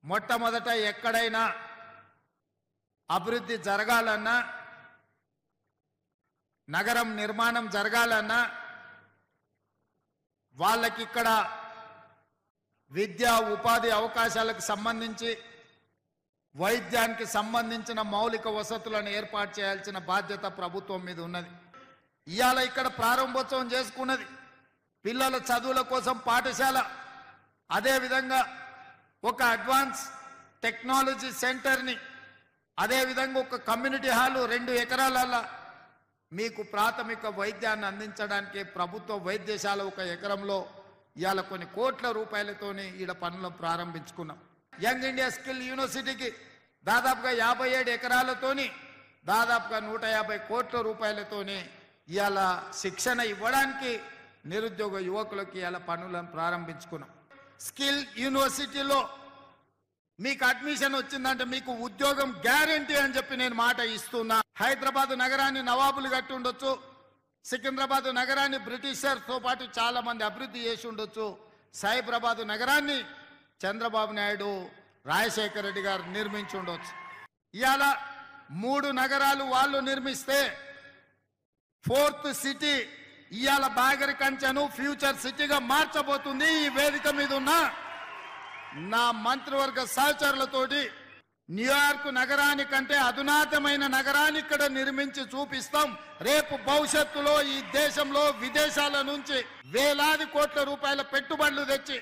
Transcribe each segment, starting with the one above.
మొట్టమొదట ఎక్కడైనా అభివృద్ధి జరగాలన్నా నగరం నిర్మాణం జరగాలన్నా వాళ్ళకి ఇక్కడ విద్యా ఉపాధి అవకాశాలకు సంబంధించి వైద్యానికి సంబంధించిన మౌలిక వసతులను ఏర్పాటు చేయాల్సిన బాధ్యత ప్రభుత్వం మీద ఉన్నది. ఇయాల ఇక్కడ ప్రారంభోత్సవం చేసుకున్నది పిల్లల చదువుల కోసం పాఠశాల, అదే విధంగా ఒక అడ్వాన్స్ టెక్నాలజీ సెంటర్ని, అదే విధంగా ఒక కమ్యూనిటీ హాల్ 2 ఎకరాలలో మీకు ప్రాథమిక వైద్యాన్ని అందించడానికి ప్రభుత్వ వైద్యశాల 1 ఎకరంలో ఇవాళ కొన్ని కోట్ల రూపాయలతోని ఈడ పనులను ప్రారంభించుకున్నాం. యంగ్ ఇండియా స్కిల్ యూనివర్సిటీకి దాదాపుగా 57 ఎకరాలతోని దాదాపుగా 150 కోట్ల రూపాయలతోని ఇవాళ శిక్షణ ఇవ్వడానికి నిరుద్యోగ యువకులకి ఇవాళ పనులను ప్రారంభించుకున్నాం. స్కిల్ యూనివర్సిటీలో మీకు అడ్మిషన్ వచ్చిందంటే మీకు ఉద్యోగం గ్యారంటీ అని చెప్పి నేను మాట ఇస్తున్నా. హైదరాబాద్ నగరాన్ని నవాబులు కట్టి ఉండొచ్చు, సికింద్రాబాద్ నగరాన్ని బ్రిటిషర్తో పాటు చాలా మంది అభివృద్ధి చేసి ఉండొచ్చు, సైబరాబాద్ నగరాన్ని చంద్రబాబు నాయుడు రాజశేఖర రెడ్డి గారు నిర్మించి ఉండొచ్చు. ఇవాళ 3 నగరాలు వాళ్ళు నిర్మిస్తే 4th సిటీ ఇవాళ బాగరి కంచెను ఫ్యూచర్ సిటీగా మార్చబోతుంది. ఈ వేదిక మీద ఉన్న నా మంత్రివర్గ సహచరులతోటి న్యూయార్క్ నగరానికంటే అధునాతమైన నగరాన్ని ఇక్కడ నిర్మించి చూపిస్తాం. రేపు భవిష్యత్తులో ఈ దేశంలో విదేశాల నుంచి వేలాది కోట్ల రూపాయల పెట్టుబడులు తెచ్చి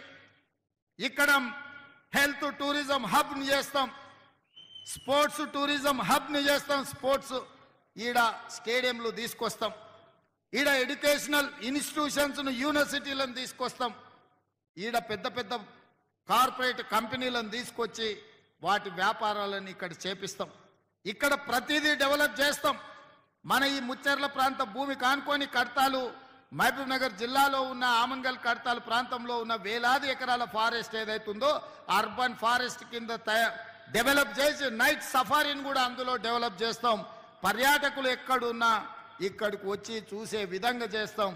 ఇక్కడ హెల్త్ టూరిజం హబ్ని చేస్తాం, స్పోర్ట్స్ టూరిజం హబ్ని చేస్తాం. స్పోర్ట్స్ ఈడ స్టేడియంలు తీసుకొస్తాం, ఈడ ఎడ్యుకేషనల్ ఇన్స్టిట్యూషన్స్ను యూనివర్సిటీలను తీసుకొస్తాం, ఈడ పెద్ద పెద్ద కార్పొరేట్ కంపెనీలను తీసుకొచ్చి వాటి వ్యాపారాలను ఇక్కడ చేపిస్తాం. ఇక్కడ ప్రతిదీ డెవలప్ చేస్తాం. మన ఈ ముచ్చెర్ల ప్రాంత భూమి కానుకొని కడతాలు మహబూబ్ నగర్ జిల్లాలో ఉన్న ఆమన్గల్ కడతాలు ప్రాంతంలో ఉన్న వేలాది ఎకరాల ఫారెస్ట్ ఏదైతుందో అర్బన్ ఫారెస్ట్ కింద డెవలప్ చేసి నైట్ సఫారీని కూడా అందులో డెవలప్ చేస్తాం. పర్యాటకులు ఎక్కడున్నా ఇక్కడికి వచ్చి చూసే విధంగా చేస్తాం.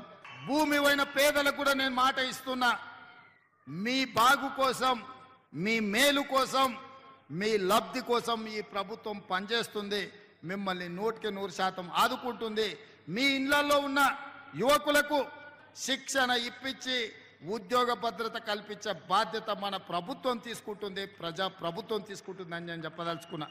భూమి అయిన పేదలకు కూడా నేను మాట ఇస్తున్నా, మీ బాగు కోసం, మీ మేలు కోసం, మీ లబ్ధి కోసం ఈ ప్రభుత్వం పనిచేస్తుంది. మిమ్మల్ని 100% ఆదుకుంటుంది. మీ ఇళ్లలో ఉన్న యువకులకు శిక్షణ ఇప్పించి ఉద్యోగ భద్రత కల్పించే బాధ్యత మన ప్రభుత్వం తీసుకుంటుంది, ప్రజా ప్రభుత్వం తీసుకుంటుందని నేను చెప్పదలుచుకున్నా.